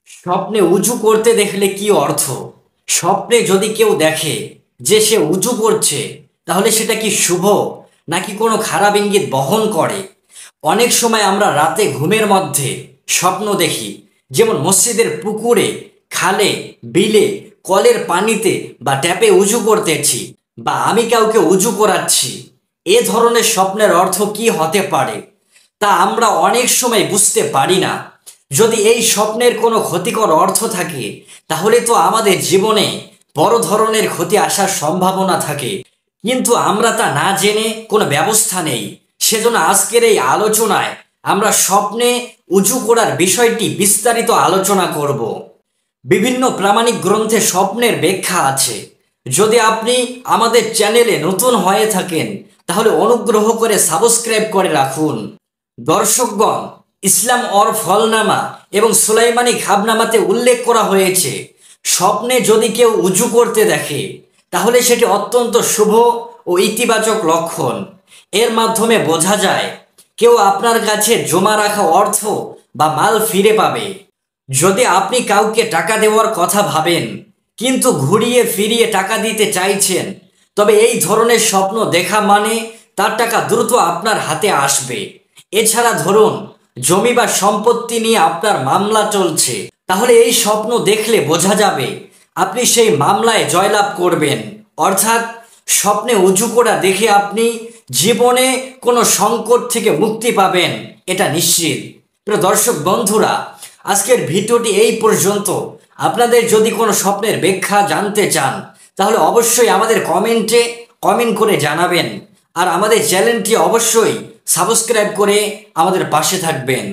স্বপ্নে উজু করতে দেখলে কি অর্থ? স্বপ্নে যদি কেউ দেখে যে সে উজু করছে, তাহলে সেটা কি শুভ নাকি কোনো খারাপ ইঙ্গিত বহন করে? অনেক সময় আমরা রাতে ঘুমের মধ্যে স্বপ্ন দেখি, যেমন মসজিদের পুকুরে, খালে, বিলে, কলের পানিতে বা ট্যাপে উজু করতেছি, বা আমি কাউকে উজু করাচ্ছি। এ ধরনের স্বপ্নের অর্থ কি হতে পারে তা আমরা অনেক সময় বুঝতে পারি না। যদি এই স্বপ্নের কোনো ক্ষতিকর অর্থ থাকে, তাহলে তো আমাদের জীবনে বড় ধরনের ক্ষতি আসার সম্ভাবনা থাকে, কিন্তু আমরা তা না জেনে কোনো ব্যবস্থা নেই। সেজন্য আজকের এই আলোচনায় আমরা স্বপ্নে উজু করার বিষয়টি বিস্তারিত আলোচনা করব। বিভিন্ন প্রামাণিক গ্রন্থে স্বপ্নের ব্যাখ্যা আছে। যদি আপনি আমাদের চ্যানেলে নতুন হয়ে থাকেন, তাহলে অনুগ্রহ করে সাবস্ক্রাইব করে রাখুন। দর্শকগণ, ইসলাম অর ফলনামা এবং সুলাইমানি খাবনামাতে উল্লেখ করা হয়েছে, স্বপ্নে যদি কেউ উজু করতে দেখে, তাহলে সেটি অত্যন্ত শুভ ও ইতিবাচক লক্ষণ। এর মাধ্যমে বোঝা যায় কেউ আপনার কাছে জমা রাখা অর্থ বা মাল ফিরে পাবে। যদি আপনি কাউকে টাকা দেওয়ার কথা ভাবেন, কিন্তু ঘুরিয়ে ফিরিয়ে টাকা দিতে চাইছেন, তবে এই ধরনের স্বপ্ন দেখা মানে তার টাকা দ্রুত আপনার হাতে আসবে। এছাড়া ধরুন, জমি বা সম্পত্তি নিয়ে আপনার মামলা চলছে, তাহলে এই স্বপ্ন দেখলে বোঝা যাবে আপনি সেই মামলায় জয়লাভ করবেন। অর্থাৎ স্বপ্নে উজু করা দেখে আপনি জীবনে কোনো সংকট থেকে মুক্তি পাবেন, এটা নিশ্চিত। প্রিয় দর্শক বন্ধুরা, আজকের ভিডিওটি এই পর্যন্ত। আপনাদের যদি কোনো স্বপ্নের ব্যাখ্যা জানতে চান, তাহলে অবশ্যই আমাদের কমেন্টে কমেন্ট করে জানাবেন। আর আমাদের চ্যানেলটি অবশ্যই সাবস্ক্রাইব করে আমাদের পাশে থাকবেন।